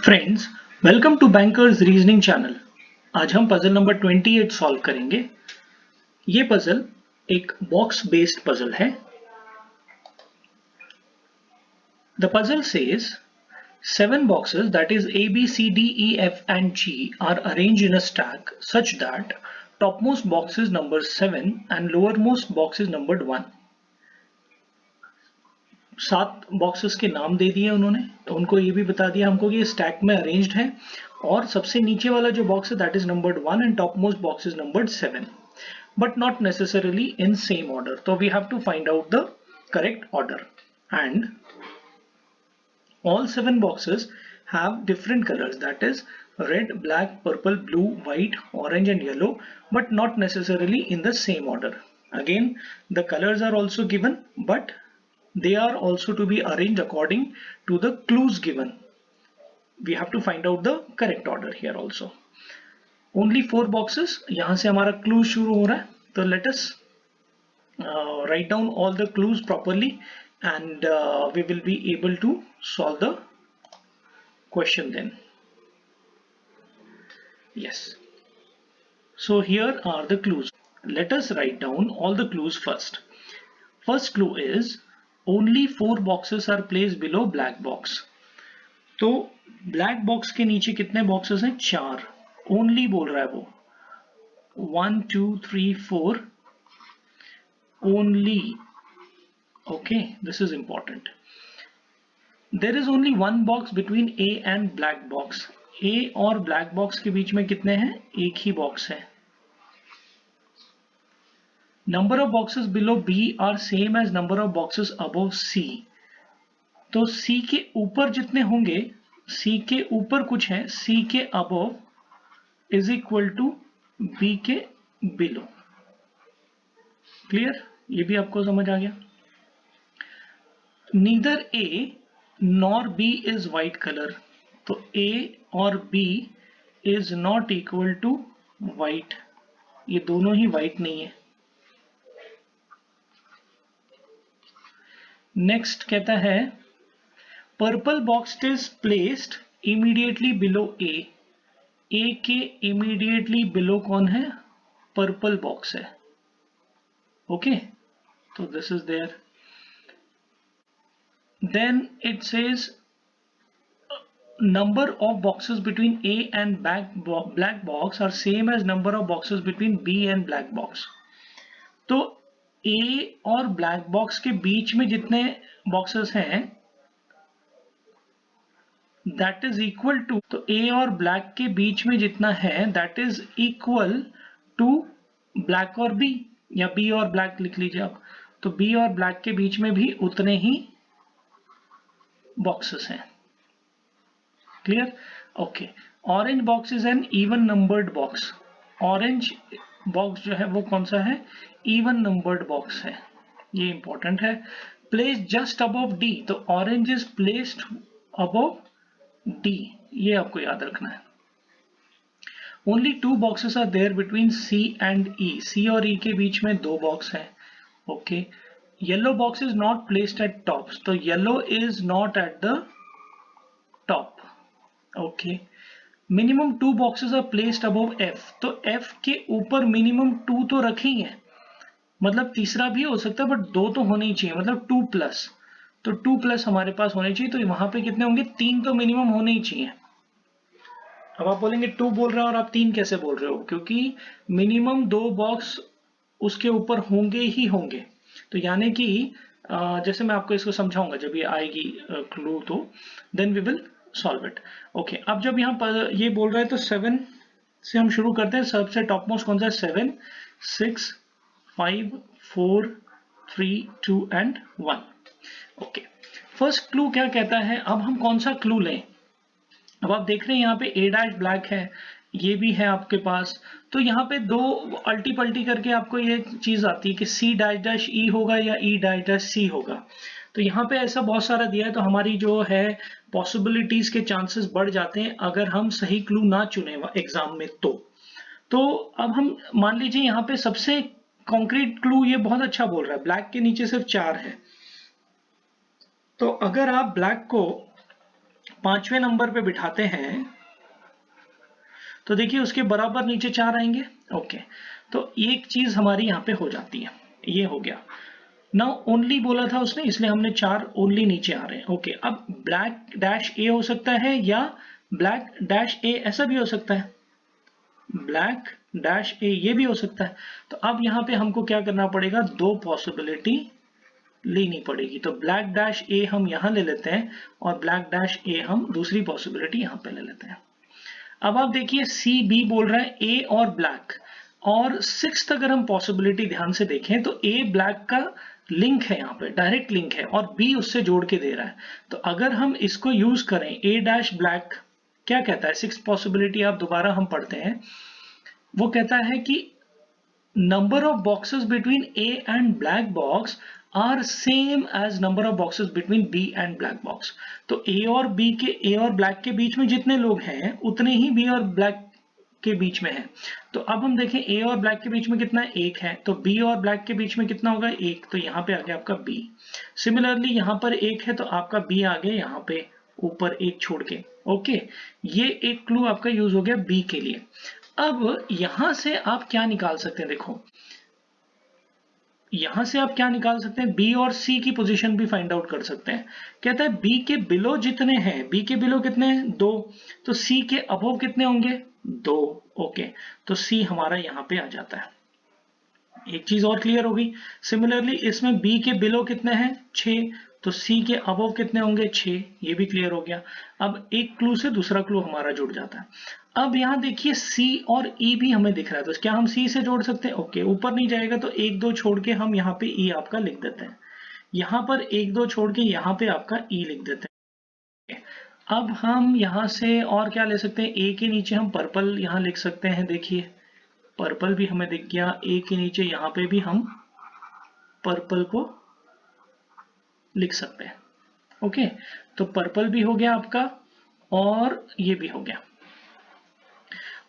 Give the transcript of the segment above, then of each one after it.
Friends, welcome to bankers reasoning channel. आज हम puzzle number 28 solve करेंगे। ये पजल एक बॉक्स बेस्ड पजल है। The puzzle says 7 boxes, that is A, B, C, D, E, F and G, are arranged in a stack such that topmost box is number 7 and lowermost box is numbered 1. 7 boxes के नाम दे दिए उन्होंने, तो उनको ये भी बता दिया हमको कि ये स्टैक में अरेंज्ड है और सबसे नीचे वाला जो बॉक्स है that is numbered 1 and top most box is numbered 7, but not necessarily in same order. तो we have to find out the correct order and all 7 boxes have different colors, that is red, black, purple, blue, white, orange and yellow, but not necessarily in the same order. Again, the colors are also given, but they are also to be arranged according to the clues given. We have to find out the correct order here also. Only 4 boxes, यहाँ से हमारा clue शुरू हो रहा है, तो let us write down all the clues properly and we will be able to solve the question then. Yes, so here are the clues. Let us write down all the clues first. First clue is only 4 boxes are placed below black box. तो black box के नीचे कितने boxes हैं? 4. only बोल रहा है वो, 1 2 3 4 only. Okay, this is important. There is only one box between A and black box. A और black box के बीच में कितने हैं? एक ही box है. Number of boxes below B are same as number of boxes above C. तो C के ऊपर जितने होंगे, C के ऊपर कुछ है, C के above is equal to B के below. Clear? ये भी आपको समझ आ गया? Neither A nor B is white color. तो A और B is not equal to white. ये दोनों ही white नहीं है. Next कहता है purple box is placed immediately below A. A के immediately below कौन है? Purple box है. Okay, so this is there. Then it says number of boxes between A and black box are same as number of boxes between B and black box. तो A और black box के बीच में जितने boxes हैं that is equal to, तो A और black के बीच में जितना है that is equal to black और B, या B और black लिख लीजिए आप, तो B और black के बीच में भी उतने ही boxes हैं. Clear? Okay. Orange box is an even numbered box. Orange box जो है वो कौन सा है? Even numbered box है. ये important है. Placed just above D. तो orange is placed above D. ये आपको याद रखना है. Only 2 boxes are there between C and E. C और E के बीच में 2 box हैं. Okay. Yellow box is not placed at top. तो yellow is not at the top. Okay. Minimum 2 boxes are placed above F. तो F के ऊपर minimum 2 तो रखेंगे, मतलब तीसरा भी हो सकता है बट 2 तो होने ही चाहिए, मतलब 2 प्लस. तो 2 प्लस हमारे पास होने चाहिए, तो वहां पे कितने होंगे? 3 तो मिनिमम होने ही चाहिए. अब आप बोलेंगे 2 बोल रहे हो और आप 3 कैसे बोल रहे हो? क्योंकि मिनिमम 2 बॉक्स उसके ऊपर होंगे ही होंगे. तो यानी कि जैसे मैं आपको इसको समझाऊंगा जब ये आएगी क्लू, तो then we will solve it. Okay, अब जब यहाँ पर ये बोल रहा है तो 7 से हम शुरू करते हैं. सबसे टॉप मोस्ट कौन सा है? 7 6 5 4 3 2 एंड 1. ओके, फर्स्ट क्लू क्या कहता है? अब हम कौन सा क्लू लें? अब आप देख रहे हैं यहाँ पे A डैश ब्लैक है, ये भी है आपके पास, तो यहाँ पे दो अल्टी पल्टी करके आपको ये चीज आती है कि C डैश डैश E होगा या E डैश डैश C होगा. तो यहाँ पे ऐसा बहुत सारा दिया है, तो हमारी जो है पॉसिबिलिटीज के चांसेस बढ़ जाते हैं अगर हम सही क्लू ना चुने एग्जाम में. तो अब हम मान लीजिए यहाँ पे सबसे कॉन्क्रीट क्लू ये बहुत अच्छा बोल रहा है, ब्लैक के नीचे सिर्फ 4 है. तो अगर आप ब्लैक को 5वें नंबर पे बिठाते हैं तो देखिए उसके बराबर नीचे 4 आएंगे। ओके, तो एक चीज हमारी यहाँ पे हो जाती है, ये हो गया। नाउ ओनली बोला था उसने, इसलिए हमने 4 ओनली नीचे आ रहे हैं। ओके, अब ब्लैक डैश ए हो सकता है या ब्लैक डैश ए, ऐसा भी हो सकता है, ब्लैक डैश ए ये भी हो सकता है। तो अब यहाँ पे हमको क्या करना पड़ेगा, 2 पॉसिबिलिटी लेनी पड़ेगी। तो ब्लैक डैश ए हम यहाँ ले लेते हैं और ब्लैक डैश ए हम दूसरी पॉसिबिलिटी यहाँ पे ले लेते हैं। अब आप देखिए सी बी बोल रहा है ए और ब्लैक, और 6th अगर हम पॉसिबिलिटी ध्यान से देखें तो ए ब्लैक का लिंक है, यहाँ पे डायरेक्ट लिंक है और बी उससे जोड़ के दे रहा है। तो अगर हम इसको यूज करें, ए डैश ब्लैक क्या कहता है, 6th पॉसिबिलिटी आप दोबारा हम पढ़ते हैं, वो कहता है कि number of boxes between A and black box are same as number of boxes between B and black box. तो ए और ब्लैक के बीच में जितने लोग हैं उतने ही बी और ब्लैक के बीच में है। तो अब हम देखें ए और ब्लैक के बीच में कितना है, 1 है, तो बी और ब्लैक के बीच में कितना होगा, 1, तो यहाँ पे आ गया आपका बी। सिमिलरली यहाँ पर 1 है तो आपका बी आ गया यहाँ पे ऊपर 1 छोड़ के। ओके, ये एक क्लू आपका यूज हो गया बी के लिए। अब यहां से आप क्या निकाल सकते हैं, देखो यहां से आप क्या निकाल सकते हैं, बी और सी की पोजीशन भी फाइंड आउट कर सकते हैं। कहता है बी के बिलो जितने हैं, बी के बिलो कितने हैं, 2, तो सी के अबव कितने होंगे, 2। ओके, तो सी हमारा यहां पे आ जाता है। एक चीज और क्लियर होगी, सिमिलरली इसमें बी के बिलो कितने हैं, 6, तो सी के अबव कितने होंगे, 6, ये भी क्लियर हो गया। अब एक क्लू से दूसरा क्लू हमारा जुड़ जाता है। अब यहाँ देखिए C और E भी हमें दिख रहा है, तो क्या हम C से जोड़ सकते हैं, ओके, ऊपर नहीं जाएगा तो 1 2 छोड़ के हम यहाँ पे E आपका लिख देते हैं, यहाँ पर 1 2 छोड़ के यहाँ पे आपका E लिख देते हैं। अब हम यहाँ से और क्या ले सकते हैं, A के नीचे हम पर्पल यहाँ लिख सकते हैं, देखिए पर्पल भी हमें दिख गया, A के नीचे यहाँ पे भी हम पर्पल को लिख सकते हैं। ओके, तो पर्पल भी हो गया आपका और ये भी हो गया।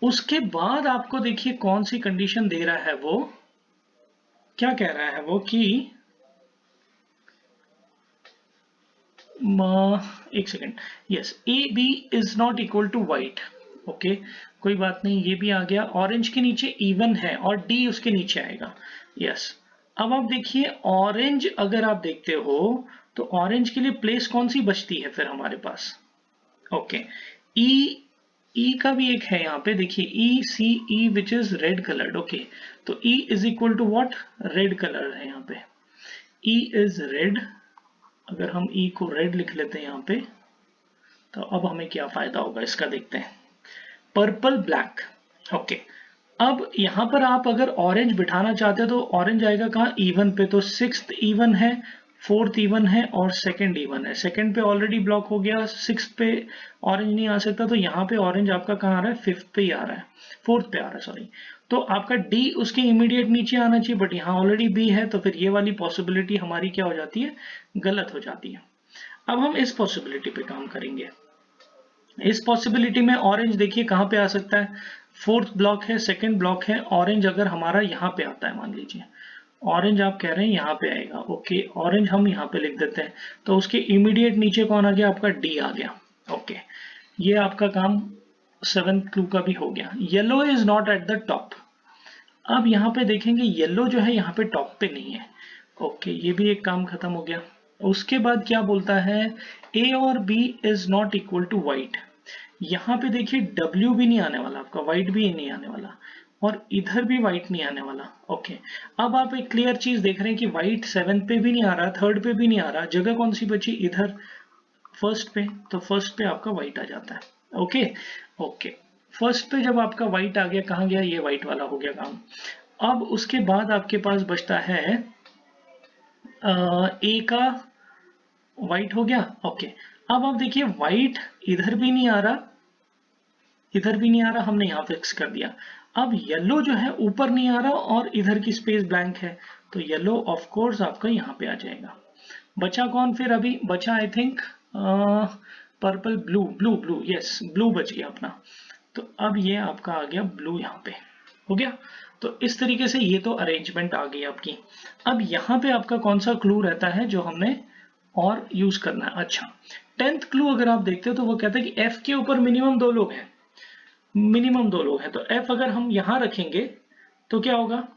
उसके बाद आपको देखिए कौन सी कंडीशन दे रहा है, वो क्या कह रहा है, वो कि एक second, yes, A B is not equal to white. Okay, कोई बात नहीं, ये भी आ गया। ऑरेंज के नीचे इवन है और डी उसके नीचे आएगा, यस। अब आप देखिए ऑरेंज अगर आप देखते हो तो ऑरेंज के लिए प्लेस कौन सी बचती है फिर हमारे पास, ओके, ई का भी एक है यहाँ पे, देखिए E C E which is red coloured. Okay, तो E is equal to what, red colour है यहाँ पे, ई इज रेड। अगर हम ई को रेड लिख लेते हैं यहाँ पे, तो अब हमें क्या फायदा होगा इसका देखते हैं, पर्पल ब्लैक। ओके, अब यहाँ पर आप अगर ऑरेंज बिठाना चाहते हो तो ऑरेंज आएगा कहाँ, इवन पे, तो 6th इवन है, 4th इवन है और 2nd इवन है। 2nd पे ऑलरेडी ब्लॉक हो गया, 6th पे ऑरेंज नहीं आ सकता, तो यहाँ पे ऑरेंज आपका कहाँ आ रहा है, 5th पे ही आ रहा है, 4th पे आ रहा है, सॉरी। तो आपका डी उसके इमीडिएट नीचे आना चाहिए, बट यहाँ ऑलरेडी बी है, तो फिर ये वाली पॉसिबिलिटी हमारी क्या हो जाती है, गलत हो जाती है। अब हम इस पॉसिबिलिटी पे काम करेंगे। इस पॉसिबिलिटी में ऑरेंज देखिए कहाँ पे आ सकता है, 4th ब्लॉक है, 2nd ब्लॉक है, ऑरेंज अगर हमारा यहाँ पे आता है, मान लीजिए ऑरेंज आप कह रहे हैं यहाँ पे आएगा, ओके, ऑरेंज हम यहाँ पे लिख देते हैं, तो उसके इमीडिएट नीचे कौन आ गया, आपका डी आ गया। ओके, ये आपका काम 7th क्लू का भी हो गया। Yellow is not at the top. अब यहाँ पे देखेंगे येलो जो है यहाँ पे टॉप पे नहीं है। ओके, ये भी एक काम खत्म हो गया। उसके बाद क्या बोलता है, ए और B is not equal to white. यहाँ पे देखिए डब्ल्यू भी नहीं आने वाला आपका, व्हाइट भी नहीं आने वाला और इधर भी व्हाइट नहीं आने वाला। ओके, अब आप एक क्लियर चीज देख रहे हैं कि व्हाइट 7th पे भी नहीं आ रहा, 3rd पे भी नहीं आ रहा, जगह कौन सी बची, इधर 1st पे, तो 1st पे आपका व्हाइट आ जाता है। ओके, ओके, 1st पे जब आपका व्हाइट आ गया, कहाँ गया, ये व्हाइट वाला हो गया काम। अब उसके बाद आपके पास बचता है ए का व्हाइट हो गया। ओके, अब आप देखिए व्हाइट इधर भी नहीं आ रहा, इधर भी नहीं आ रहा, हमने यहाँ फिक्स कर दिया। अब येलो जो है ऊपर नहीं आ रहा और इधर की स्पेस ब्लैंक है, तो येलो ऑफ कोर्स आपका यहाँ पे आ जाएगा। बचा कौन फिर, अभी बचा I think purple, blue, blue blue, yes, blue बच गया अपना। तो अब ये आपका आ गया ब्लू, यहाँ पे हो गया। तो इस तरीके से ये तो अरेंजमेंट आ गई आपकी। अब यहाँ पे आपका कौन सा क्लू रहता है जो हमने और यूज करना है, अच्छा, 10th क्लू अगर आप देखते हो तो वो कहता है कि F के ऊपर मिनिमम 2 लोग हैं, मिनिमम 2 लोग हैं। तो F अगर हम यहाँ रखेंगे तो क्या होगा,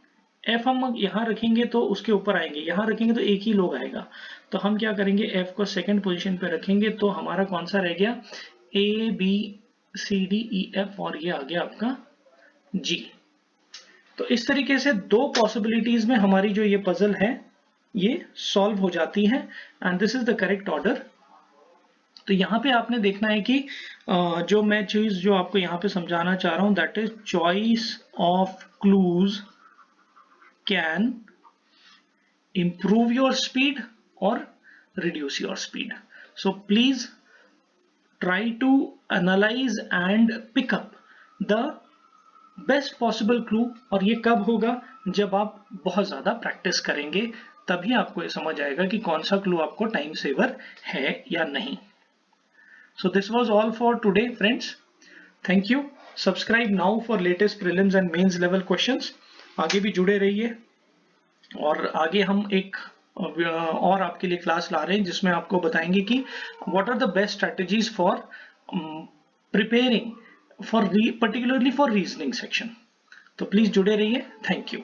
F हम यहाँ रखेंगे तो उसके ऊपर आएंगे, यहाँ रखेंगे तो एक ही लोग आएगा। तो हम क्या करेंगे, F को सेकंड पोजीशन पे रखेंगे तो हमारा कौन सा रह गया, ABCDEF और ये आ गया आपका G। तो इस तरीके से 2 पॉसिबिलिटीज में हमारी जो ये पजल है ये सॉल्व हो जाती है and this is the correct order. तो यहाँ पे आपने देखना है कि जो मैं चीज जो आपको यहाँ पे समझाना चाह रहा हूँ, that is choice of clues can improve your speed or reduce your speed. So please try to analyze and pick up the best possible clue। और ये कब होगा, जब आप बहुत ज्यादा प्रैक्टिस करेंगे, तभी आपको ये समझ आएगा कि कौन सा क्लू आपको टाइम सेवर है या नहीं। So this was all for today friends, thank you। subscribe now for latest prelims and mains level questions। आगे भी जुड़े रहिए और आगे हम एक और आपके लिए क्लास ला रहे हैं जिसमें आपको बताएंगे कि what are the best strategies for preparing for particularly for reasoning section. तो प्लीज जुड़े रहिए, थैंक यू।